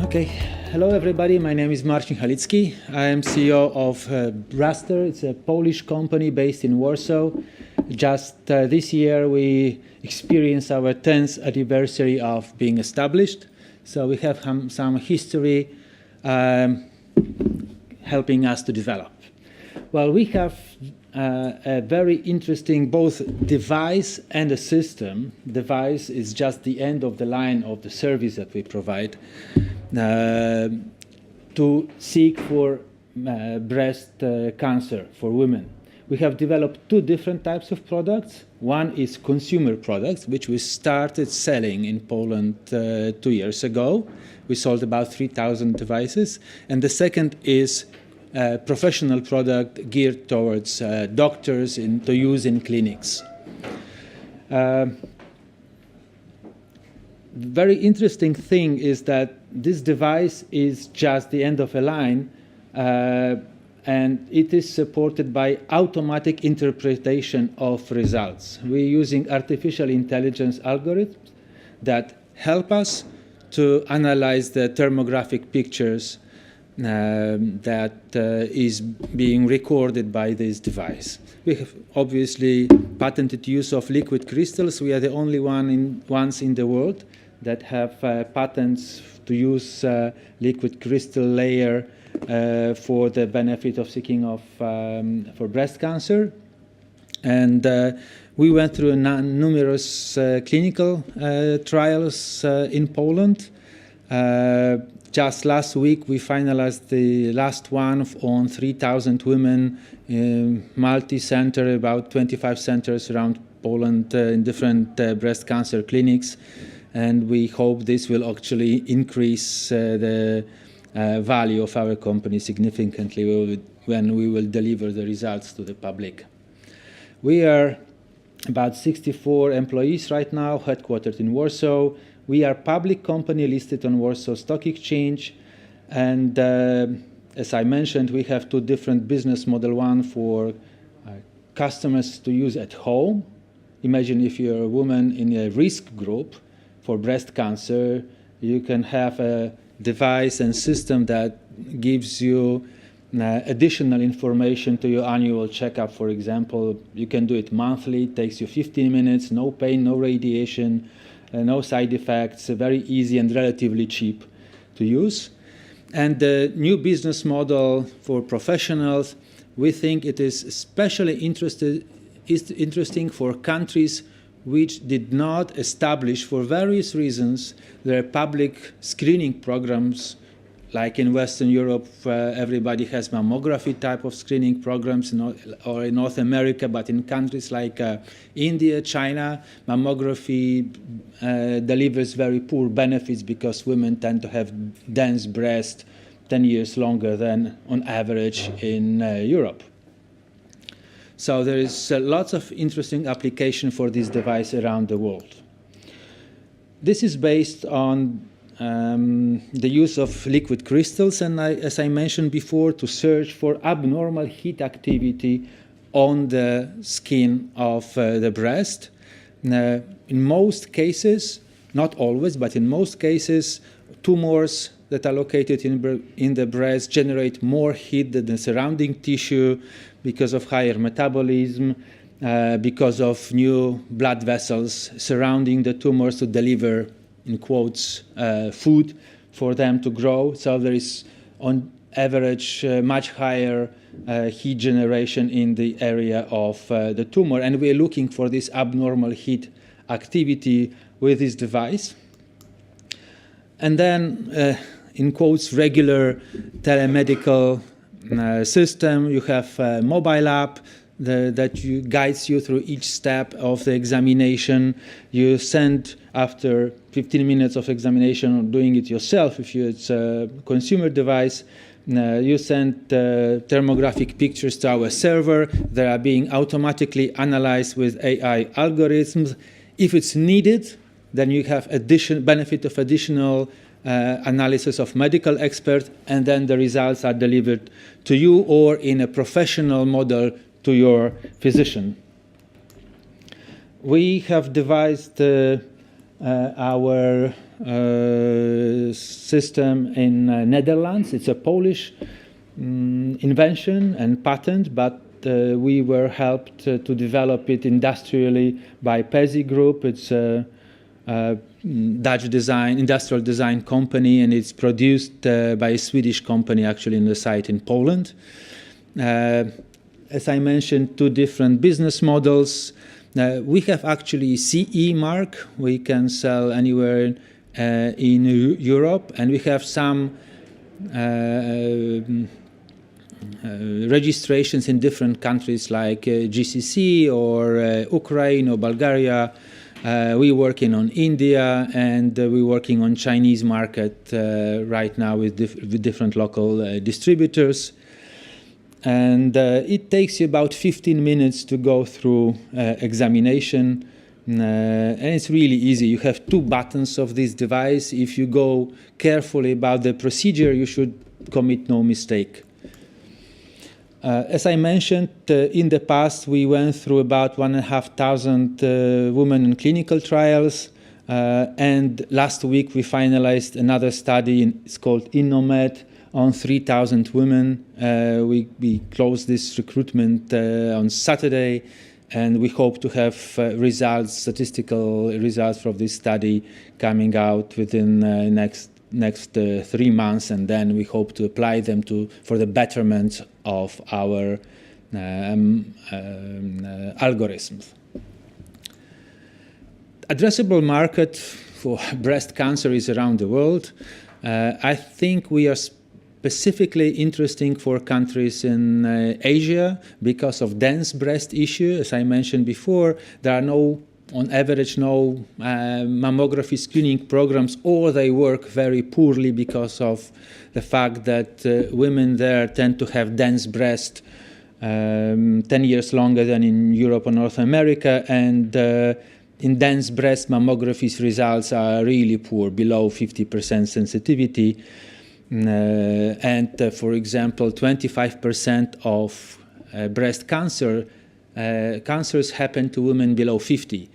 Okay, hello everybody. My name is Marcin Halicki. I am CEO of Braster. It's a Polish company based in Warsaw. Just this year we experienced our 10th anniversary of being established. So we have some history helping us to develop. Well, we have a very interesting both device and a system. Device is just the end of the line of the service that we provide to seek for breast cancer for women. We have developed two different types of products. One is consumer products, which we started selling in Poland 2 years ago. We sold about 3,000 devices. And the second is a professional product geared towards doctors to use in clinics. Very interesting thing is that this device is just the end of a line, and it is supported by automatic interpretation of results. We're using artificial intelligence algorithms that help us to analyze the thermographic pictures that is being recorded by this device. We have obviously patented use of liquid crystals. We are the only ones in the world that have patents to use liquid crystal layer for the benefit of seeking of for breast cancer. And we went through numerous clinical trials in Poland. Just last week, we finalized the last one on 3,000 women, multi-center, about 25 centers around Poland in different breast cancer clinics. And we hope this will actually increase the value of our company significantly when we will deliver the results to the public. We are about 64 employees right now, headquartered in Warsaw. We are a public company listed on Warsaw Stock Exchange. And as I mentioned, we have two different business models. One for customers to use at home. Imagine if you're a woman in a risk group for breast cancer, you can have a device and system that gives you additional information to your annual checkup. For example, you can do it monthly. It takes you 15 minutes, no pain, no radiation, no side effects, very easy and relatively cheap to use. And the new business model for professionals, we think it is especially interesting for countries which did not establish, for various reasons, their public screening programs. Like in Western Europe, everybody has mammography type of screening programs, or in North America, but in countries like India, China, mammography delivers very poor benefits because women tend to have dense breasts 10 years longer than on average in Europe. So there is lots of interesting application for this device around the world. This is based on the use of liquid crystals, and as I mentioned before, to search for abnormal heat activity on the skin of the breast. In most cases, not always, but in most cases, tumors that are located in the breast generate more heat than the surrounding tissue because of higher metabolism, because of new blood vessels surrounding the tumors to deliver, in quotes, food for them to grow. So there is, on average, much higher heat generation in the area of the tumor. And we're looking for this abnormal heat activity with this device. And then, in quotes, regular telemedical system. You have a mobile app that guides you through each step of the examination. You send, after 15 minutes of examination, or doing it yourself if it's a consumer device, you send thermographic pictures to our server. They are being automatically analyzed with AI algorithms. If it's needed, then you have benefit of additional analysis of medical experts, and then the results are delivered to you or in a professional model to your physician. We have devised our system in Netherlands. It's a Polish invention and patent, but we were helped to develop it industrially by Pezzi Group. It's a Dutch industrial design company, and it's produced by a Swedish company actually in the site in Poland. As I mentioned, two different business models. We have actually CE mark. We can sell anywhere in Europe, and we have some registrations in different countries like GCC or Ukraine or Bulgaria. We're working on India, and we're working on Chinese market right now with different local distributors. And it takes you about 15 minutes to go through examination, and it's really easy. You have two buttons of this device. If you go carefully about the procedure, you should commit no mistake. As I mentioned, in the past we went through about 1,500 women in clinical trials, and last week we finalized another study. It's called InnoMed, on 3,000 women. We closed this recruitment on Saturday, and we hope to have statistical results from this study coming out within next 3 months, and then we hope to apply them for the betterment of our algorithms. Addressable market for breast cancer is around the world. I think we are specifically interesting for countries in Asia because of dense breast issue. As I mentioned before, there are on average no mammography screening programs, or they work very poorly because of the fact that women there tend to have dense breast 10 years longer than in Europe or North America, and in dense breast mammography results are really poor, below 50% sensitivity. For example, 25% of breast cancers happen to women below 50,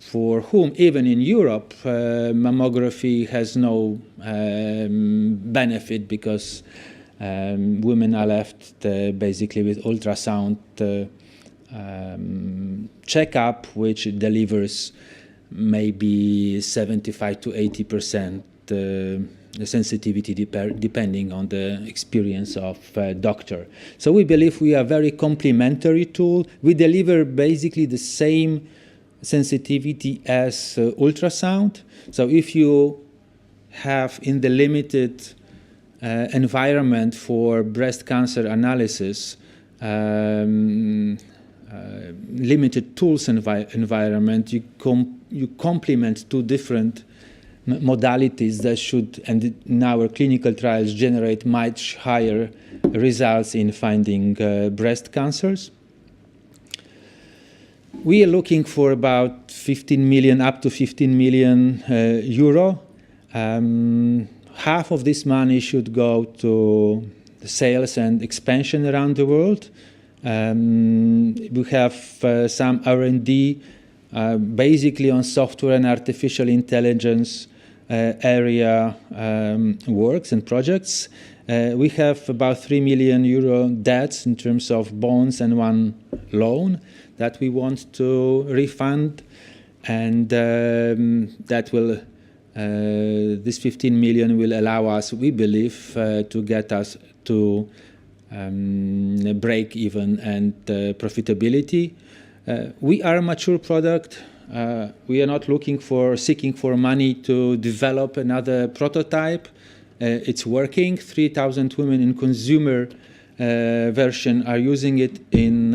for whom even in Europe mammography has no benefit, because women are left basically with ultrasound checkup, which delivers maybe 75 to 80% the sensitivity depending on the experience of doctor. So we believe we are a very complementary tool. We deliver basically the same sensitivity as ultrasound. So if you have in the limited environment for breast cancer analysis, limited tools environment, you complement two different modalities that should, and in our clinical trials, generate much higher results in finding breast cancers. We are looking for about 15 million, up to 15 million euro. Half of this money should go to sales and expansion around the world. We have some R&D basically on software and artificial intelligence area works and projects. We have about 3 million euro debts in terms of bonds and one loan that we want to refund, and that will this 15 million will allow us, we believe, to get us to break even and profitability. We are a mature product. We are not seeking for money to develop another prototype. It's working. 3,000 women in consumer version are using it in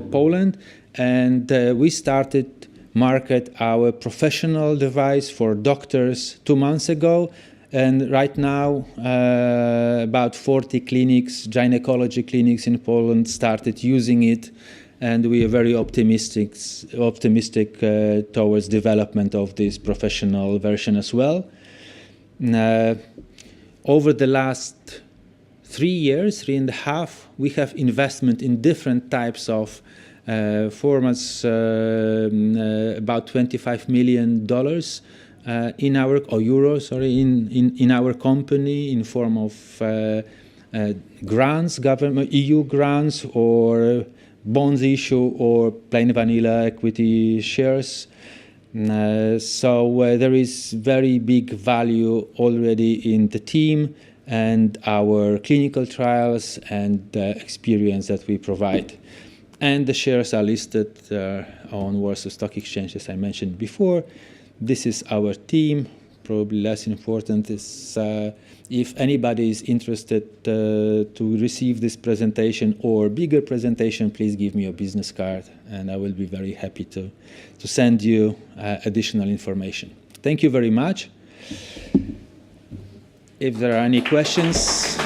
Poland, and we started market our professional device for doctors 2 months ago, and right now about 40 clinics, gynecology clinics in Poland started using it. And we are very optimistic towards development of this professional version as well. Over the last 3 years, 3.5, we have investment in different types of formats, about $25 million in our, or euro, sorry, in our company in form of grants, government, EU grants, or bonds issue, or plain vanilla equity shares. So there is very big value already in the team and our clinical trials and the experience that we provide. And the shares are listed on Warsaw Stock Exchange, as I mentioned before. This is our team. Probably less important is if anybody is interested to receive this presentation or bigger presentation, please give me a business card, and I will be very happy to send you additional information. Thank you very much. If there are any questions.